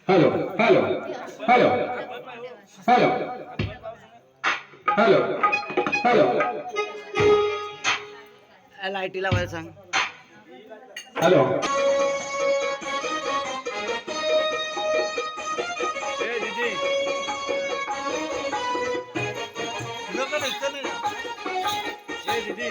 Hello hello hello hello hello hello लाईटीला वर सांग. हेलो ए दीदी लोक दिसत नाही ना. ए दीदी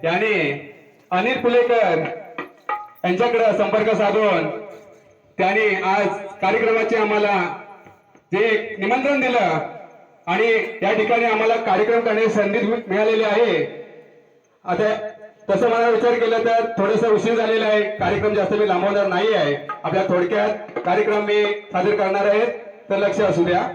याने अनिल फुलेकर यांच्याकडे संपर्क साधून त्यांनी आज कार्यक्रमाचे आम्हाला जे निमंत्रण दिलं आणि या ठिकाणी आम्हाला कार्यक्रम करण्याची संधी मिळालेली आहे. आता तसं मला विचार केला तर थोडंसं उशीर झालेला आहे. कार्यक्रम जास्त मी लांबवणार नाही आहे. आपल्या थोडक्यात कार्यक्रम मी सादर करणार आहे, तर लक्ष असू द्या.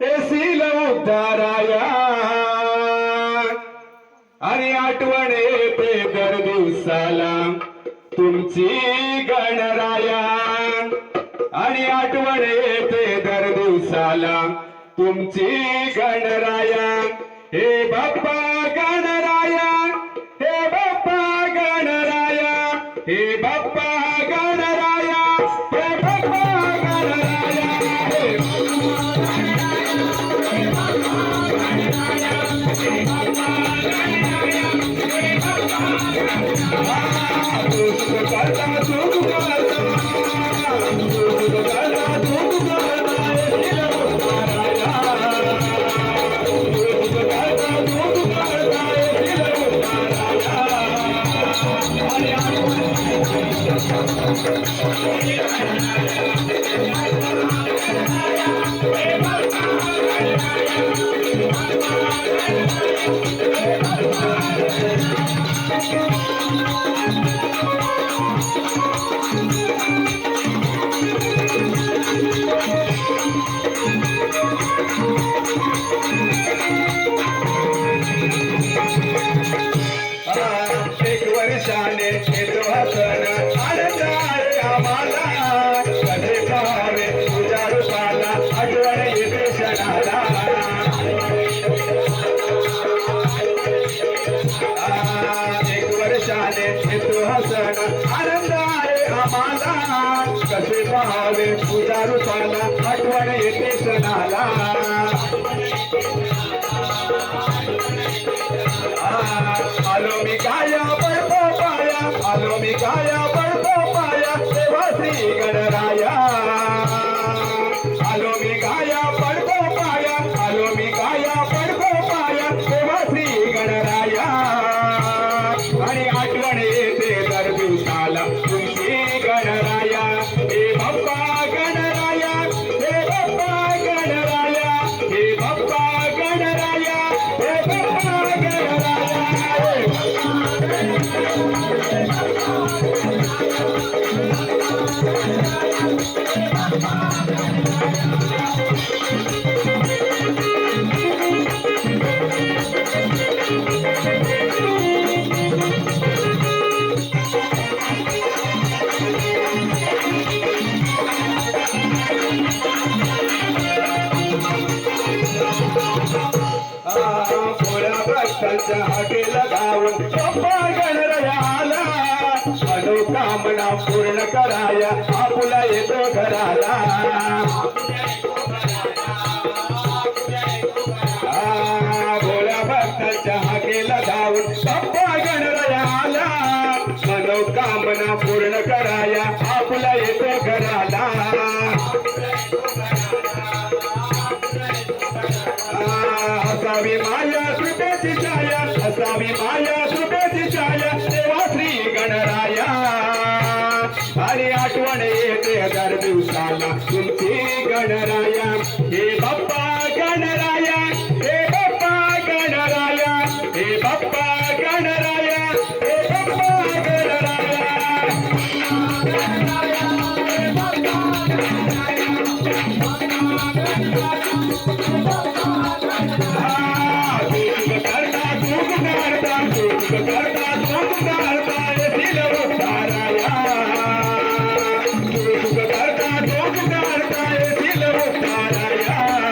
येसील उद्धाराया आणि आठवण येते दर दिवसाला तुमची गणराया आणि आठवण येते दर दिवसाला तुमची गणराया हे बाप्पा गणराया हे बाप्पा गणराया हे बाप्पा गणराया हे बाप्पा गणराया हे एक वर्षाने येतो हा सण आनंदात आम्हाला कसे पाहावे तुझ्या रूपाला आठवण येते क्षणाला एक वर्षाने येतो हा सण आनंद आहे आम्हाला कसे पाहावे तुझ्या रूपाला आठवण येते क्षणाला आलो मी काया पडतो पाया आलो मी काया पडतो पाया देवा श्री गणराया आलो मी काया पडतो पाया आलो मी काया पडतो पाया देवा श्री गणराया आणि आठवण येते दर दिवसाला तुमची गणराया हे बाप्पा गणराया हे बाप्पा गणराया हे बाप्पा गणराया हे बाप्पा गणराया भक्तांच्या हाकेला धावून बाप्पा गणरायाला मनोकामना पूर्ण कराया आपुला येतो घराला भोळ्या भक्तांच्या हाकेला धावून बाप्पा गणरायाला मनोकामना पूर्ण कराया आपुला येतो घराला असावी माया कृपेची छाया असावी माया कृपेची छाया देवा श्री गणराया आणि आठवण येते दर दिवसाला तुमची गणराया हे बाप्पा गणराया हे बाप्पा गणराया हे बाप्पा गणराया हे बाप्पा गणराया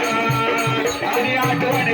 आणि आठवण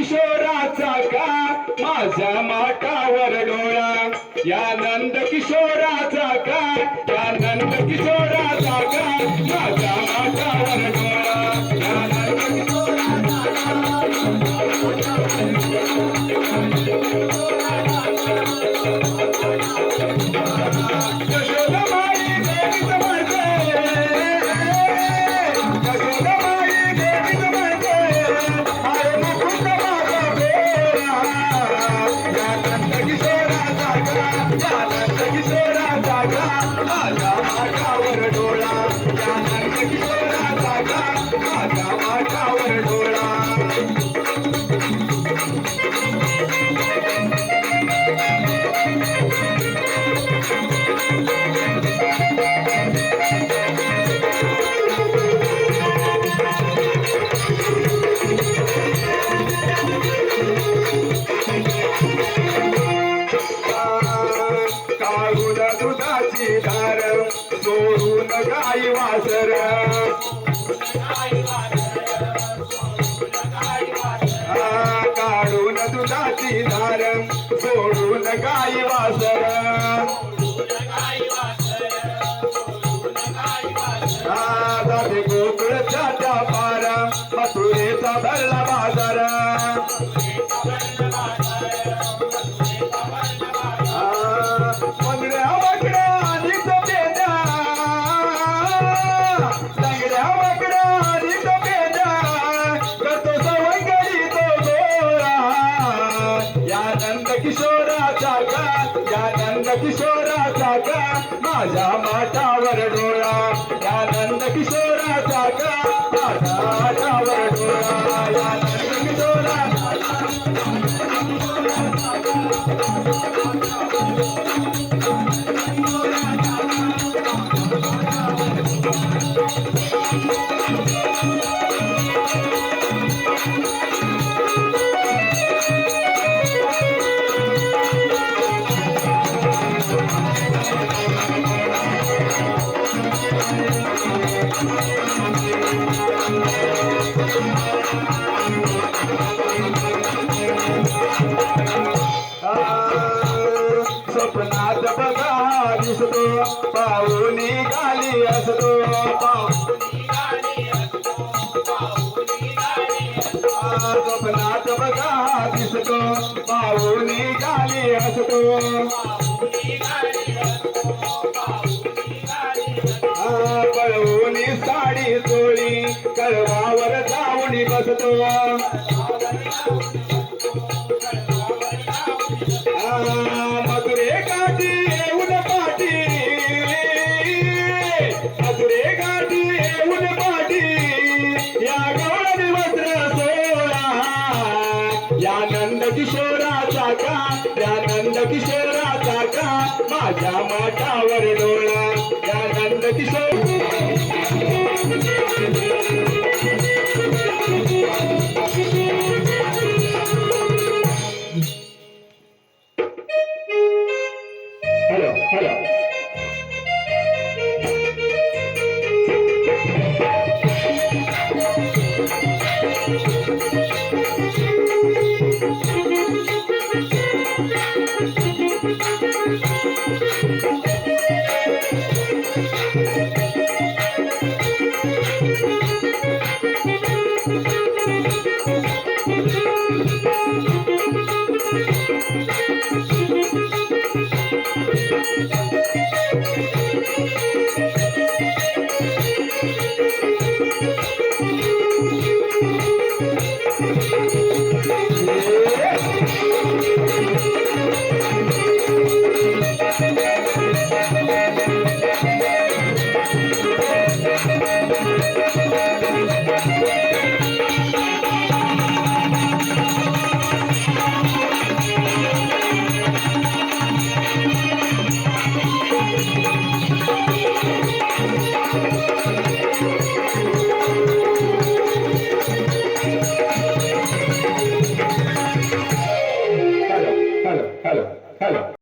किशोराचा का माझ्या माटावर डोळा, या नंद किशोराचा का, या नंद किशोराचा का माझ्या माटावर डोळा, या नंद यशोदाबाई देवीच म्हणते, यशोदाबाई देवीच म्हणते, अरे मुकुंद माझा गोरा, या नंद किशोराचा का, या नंद किशोराचा का माझ्या माटावर डोळा, या नंद किशोराचा का माझ्या माटावर डोळा. काढून दुधाची धार सोडून गाई वासर, काढून दुधाची धार सोडून गाई वासर, जाते गोकुळच्या त्या पार मथुरेचा भरला बाजार, मंगड्या वाकड्या आधीच पेद्या, लंगड्या वाकड्या आधीच पेद्या, करतो सवंगडी तो गोरा, या नंद किशोराचा का, या नंद किशोराचा का माझ्या माटावर डोळा, या नंद किशोराचा का माझ्या माटावर डोळा, या नंद किशोराचा स्वप्नात बघा दिसतो पाहुणी गाली असतो, स्वप्नात बघा दिसतो पाहुणी गाली असतो, पळवून साडी चोळी कळवावर जाऊन बसतो, मथुरे काठी येऊन पाठी, मथुरे काठी येऊन पाठी, या गवळणी वस्त्र सोळा, या नंद किशोराचा का, या नंद किशोराचा का माझ्या माटावर डोळा, या Nand Kishore. Hello hello hello.